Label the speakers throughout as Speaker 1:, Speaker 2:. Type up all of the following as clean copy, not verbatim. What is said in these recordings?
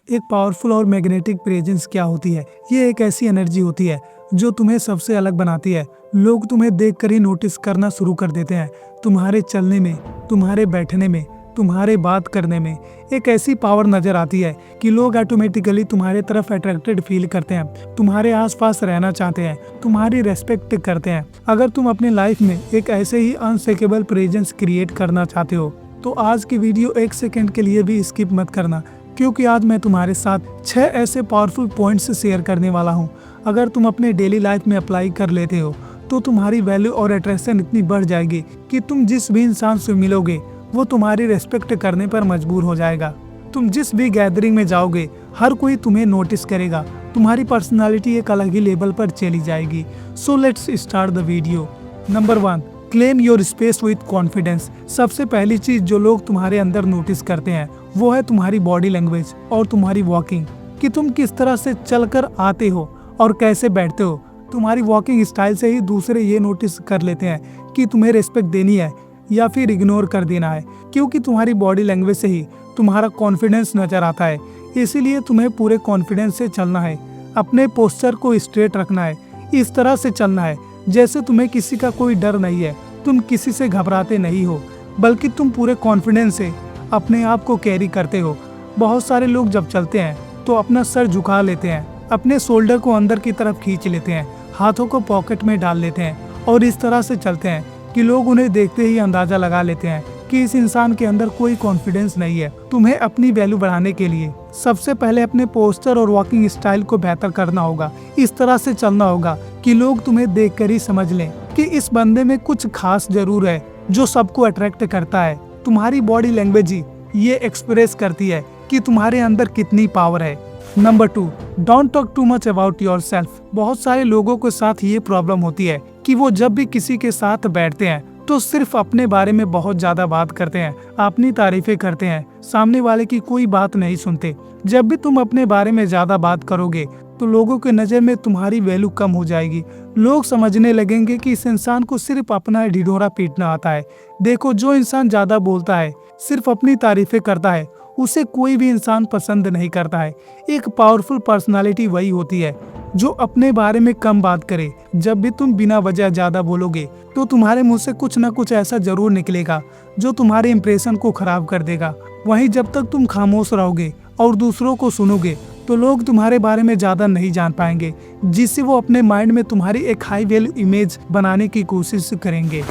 Speaker 1: एक पावरफुल और magnetic presence क्या होती है? ये एक ऐसी एनर्जी होती है जो तुम्हें सबसे अलग बनाती है। लोग तुम्हें देखकर ही नोटिस करना शुरू कर देते हैं। तुम्हारे चलने में, तुम्हारे बैठने में, तुम्हारे बात करने में एक ऐसी पावर नजर आती है कि लोग ऑटोमेटिकली तुम्हारे तरफ अट्रैक्टेड फील करते हैं, तुम्हारे आसपास रहना चाहते हैं, तुम्हारी रेस्पेक्ट करते हैं। अगर तुम अपने लाइफ में एक ऐसे ही अनशेकेबल प्रेजेंस क्रिएट करना चाहते हो तो आज की वीडियो एक सेकंड के लिए भी स्किप मत करना, क्योंकि आज मैं तुम्हारे साथ 6 ऐसे पावरफुल पॉइंट्स शेयर करने वाला हूँ। अगर तुम अपने डेली लाइफ में अप्लाई कर लेते हो तो तुम्हारी वैल्यू और अट्रैक्शन इतनी बढ़ जाएगी कि तुम जिस भी इंसान से मिलोगे वो तुम्हारी रेस्पेक्ट करने पर मजबूर हो जाएगा। तुम जिस भी गैदरिंग में जाओगे हर कोई तुम्हें नोटिस करेगा, तुम्हारी पर्सनालिटी एक अलग ही लेवल पर चली जाएगी। So let's start the video. Number 1, claim your space with confidence. सबसे पहली चीज जो लोग तुम्हारे अंदर नोटिस करते हैं वो है तुम्हारी बॉडी लैंग्वेज और तुम्हारी वॉकिंग, कि तुम किस तरह से चलकर आते हो और कैसे बैठते हो। तुम्हारी वॉकिंग स्टाइल से ही दूसरे ये नोटिस कर लेते हैं कि तुम्हें रिस्पेक्ट देनी है या फिर इग्नोर कर देना है, क्योंकि तुम्हारी बॉडी लैंग्वेज से ही तुम्हारा कॉन्फिडेंस नजर आता है। इसीलिए तुम्हें पूरे कॉन्फिडेंस से चलना है, अपने पोस्चर को स्ट्रेट रखना है, इस तरह से चलना है जैसे तुम्हें किसी का कोई डर नहीं है, तुम किसी से घबराते नहीं हो, बल्कि तुम पूरे कॉन्फिडेंस से अपने आप को कैरी करते हो। बहुत सारे लोग जब चलते हैं तो अपना सर झुका लेते हैं, अपने शोल्डर को अंदर की तरफ खींच लेते हैं, हाथों को पॉकेट में डाल लेते हैं और इस तरह से चलते हैं कि लोग उन्हें देखते ही अंदाजा लगा लेते हैं कि इस इंसान के अंदर कोई कॉन्फिडेंस नहीं है। तुम्हें अपनी वैल्यू बढ़ाने के लिए सबसे पहले अपने पोस्चर और वॉकिंग स्टाइल को बेहतर करना होगा। इस तरह से चलना होगा कि लोग तुम्हें देखकर ही समझ लें कि इस बंदे में कुछ खास जरूर है जो सबको अट्रैक्ट करता है। तुम्हारी बॉडी लैंग्वेज ही ये एक्सप्रेस करती है कि तुम्हारे अंदर कितनी पावर है। Number 2, don't talk too much about yourself. बहुत सारे लोगों के साथ ये प्रॉब्लम होती है कि वो जब भी किसी के साथ बैठते हैं तो सिर्फ अपने बारे में बहुत ज्यादा बात करते हैं, अपनी तारीफें करते हैं, सामने वाले की कोई बात नहीं सुनते। जब भी तुम अपने बारे में ज्यादा बात करोगे तो लोगों के नजर में तुम्हारी वैल्यू कम हो जाएगी। लोग समझने लगेंगे कि इस इंसान को सिर्फ अपना ढिढोरा पीटना आता है। देखो, जो इंसान ज्यादा बोलता है, सिर्फ अपनी तारीफें करता है, उसे कोई भी इंसान पसंद नहीं करता है। एक पावरफुल पर्सनालिटी वही होती है जो अपने बारे में कम बात करे। जब भी तुम बिना वजह ज्यादा बोलोगे तो तुम्हारे मुंह से कुछ न कुछ ऐसा जरूर निकलेगा जो तुम्हारे इंप्रेशन को खराब कर देगा। वहीं जब तक तुम खामोश रहोगे और दूसरों को सुनोगे तो लोग तुम्हारे बारे में ज्यादा नहीं जान पाएंगे, जिससे वो अपने माइंड में तुम्हारी एक हाई वैल्यू इमेज बनाने की कोशिश करेंगे।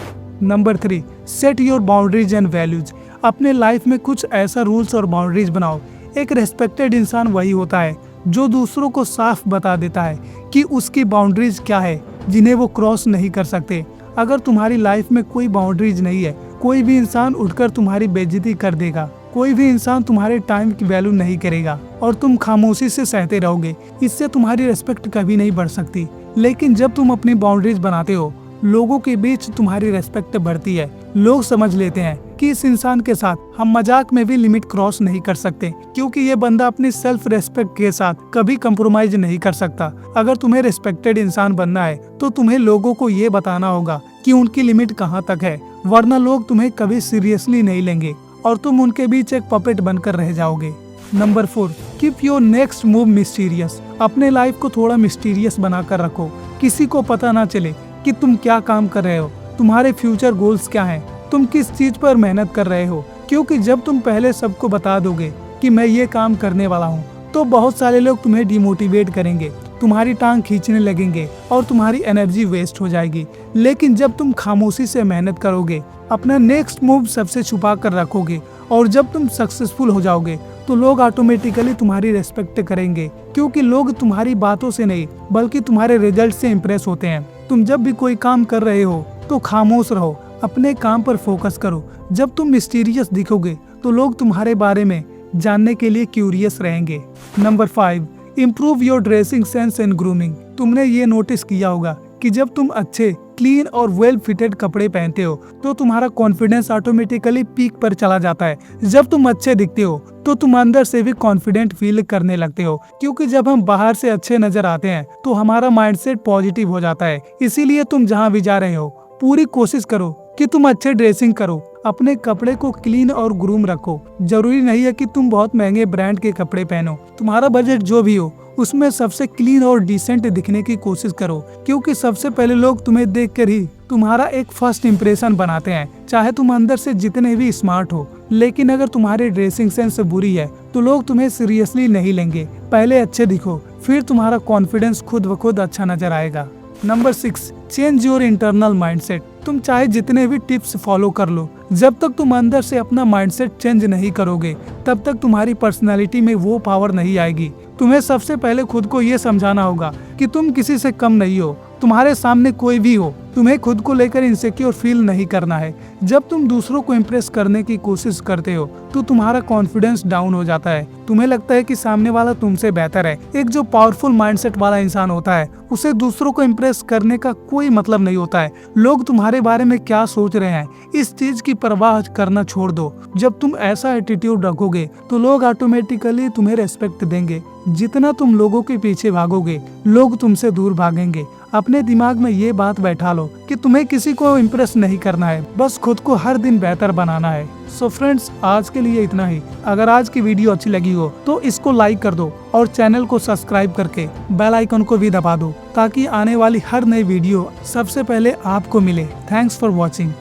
Speaker 1: Number 3, set your boundaries and values. अपने लाइफ में कुछ ऐसा रूल्स और बाउंड्रीज बनाओ। एक रेस्पेक्टेड इंसान वही होता है जो दूसरों को साफ बता देता है कि उसकी बाउंड्रीज क्या है जिन्हें वो क्रॉस नहीं कर सकते। अगर तुम्हारी लाइफ में कोई बाउंड्रीज नहीं है, कोई भी इंसान उठकर तुम्हारी बेइज्जती कर देगा, कोई भी इंसान तुम्हारे टाइम की वैल्यू नहीं करेगा और तुम खामोशी से सहते रहोगे। इससे तुम्हारी रेस्पेक्ट कभी नहीं बढ़ सकती। लेकिन जब तुम अपनी बाउंड्रीज बनाते हो, लोगों के बीच तुम्हारी रेस्पेक्ट बढ़ती है। लोग समझ लेते हैं कि इस इंसान के साथ हम मजाक में भी लिमिट क्रॉस नहीं कर सकते, क्योंकि ये बंदा अपनी सेल्फ रेस्पेक्ट के साथ कभी कंप्रोमाइज नहीं कर सकता। अगर तुम्हें रिस्पेक्टेड इंसान बनना है तो तुम्हें लोगों को ये बताना होगा कि उनकी लिमिट कहाँ तक है, वरना लोग तुम्हें कभी सीरियसली नहीं लेंगे और तुम उनके बीच एक पपेट बनकर रह जाओगे। Number 4, keep your next move mysterious. अपने लाइफ को थोड़ा मिस्टीरियस बनाकर रखो। किसी को पता ना चले कि तुम क्या काम कर रहे हो, तुम्हारे फ्यूचर गोल्स क्या हैं, तुम किस चीज पर मेहनत कर रहे हो। क्योंकि जब तुम पहले सबको बता दोगे कि मैं ये काम करने वाला हूँ तो बहुत सारे लोग तुम्हें डिमोटिवेट करेंगे, तुम्हारी टांग खींचने लगेंगे और तुम्हारी एनर्जी वेस्ट हो जाएगी। लेकिन जब तुम खामोशी से मेहनत करोगे, अपना नेक्स्ट मूव सबसे छुपा कर रखोगे और जब तुम सक्सेसफुल हो जाओगे तो लोग ऑटोमेटिकली तुम्हारी रेस्पेक्ट करेंगे, क्योंकि लोग तुम्हारी बातों से नहीं बल्कि तुम्हारे रिजल्ट से इम्प्रेस होते हैं। तुम जब भी कोई काम कर रहे हो तो खामोश रहो, अपने काम पर फोकस करो। जब तुम मिस्टीरियस दिखोगे तो लोग तुम्हारे बारे में जानने के लिए क्यूरियस रहेंगे। Number 5, improve your dressing sense and grooming. तुमने ये नोटिस किया होगा कि जब तुम अच्छे, क्लीन और वेल फिटेड कपड़े पहनते हो तो तुम्हारा कॉन्फिडेंस ऑटोमेटिकली पीक पर चला जाता है। जब तुम अच्छे दिखते हो तो तुम अंदर से भी कॉन्फिडेंट फील करने लगते हो, क्योंकि जब हम बाहर से अच्छे नजर आते हैं तो हमारा माइंडसेट पॉजिटिव हो जाता है। इसीलिए तुम जहाँ भी जा रहे हो पूरी कोशिश करो कि तुम अच्छे ड्रेसिंग करो, अपने कपड़े को क्लीन और ग्रूम रखो। जरूरी नहीं है कि तुम बहुत महंगे ब्रांड के कपड़े पहनो, तुम्हारा बजट जो भी हो उसमें सबसे क्लीन और डिसेंट दिखने की कोशिश करो, क्योंकि सबसे पहले लोग तुम्हें देखकर ही तुम्हारा एक फर्स्ट इम्प्रेशन बनाते हैं। चाहे तुम अंदर से जितने भी स्मार्ट हो, लेकिन अगर तुम्हारी ड्रेसिंग सेंस बुरी है तो लोग तुम्हें सीरियसली नहीं लेंगे। पहले अच्छे दिखो, फिर तुम्हारा कॉन्फिडेंस खुद ब खुद अच्छा नजर आएगा। Number 6, change your internal mindset. तुम चाहे जितने भी टिप्स फॉलो कर लो, जब तक तुम अंदर से अपना माइंडसेट चेंज नहीं करोगे तब तक तुम्हारी पर्सनालिटी में वो पावर नहीं आएगी। तुम्हें सबसे पहले खुद को ये समझाना होगा कि तुम किसी से कम नहीं हो, तुम्हारे सामने कोई भी हो। तुम्हें खुद को लेकर इनसिक्योर फील नहीं करना है। जब तुम दूसरों को इम्प्रेस करने की कोशिश करते हो तो तुम्हारा कॉन्फिडेंस डाउन हो जाता है। तुम्हें लगता है कि सामने वाला तुमसे बेहतर है। एक जो पावरफुल माइंडसेट वाला इंसान होता है उसे दूसरों को इम्प्रेस करने का कोई मतलब नहीं होता है। लोग तुम्हारे बारे में क्या सोच रहे हैं इस चीज की परवाह करना छोड़ दो। जब तुम ऐसा एटीट्यूड रखोगे तो लोग ऑटोमेटिकली तुम्हें रेस्पेक्ट देंगे। जितना तुम लोगों के पीछे भागोगे लोग तुमसे दूर भागेंगे। अपने दिमाग में ये बात बैठा लो कि तुम्हें किसी को इम्प्रेस नहीं करना है, बस खुद को हर दिन बेहतर बनाना है। सो फ्रेंड्स, आज के लिए इतना ही। अगर आज की वीडियो अच्छी लगी हो तो इसको लाइक कर दो और चैनल को सब्सक्राइब करके बेल आइकन को भी दबा दो ताकि आने वाली हर नई वीडियो सबसे पहले आपको मिले। Thanks for watching.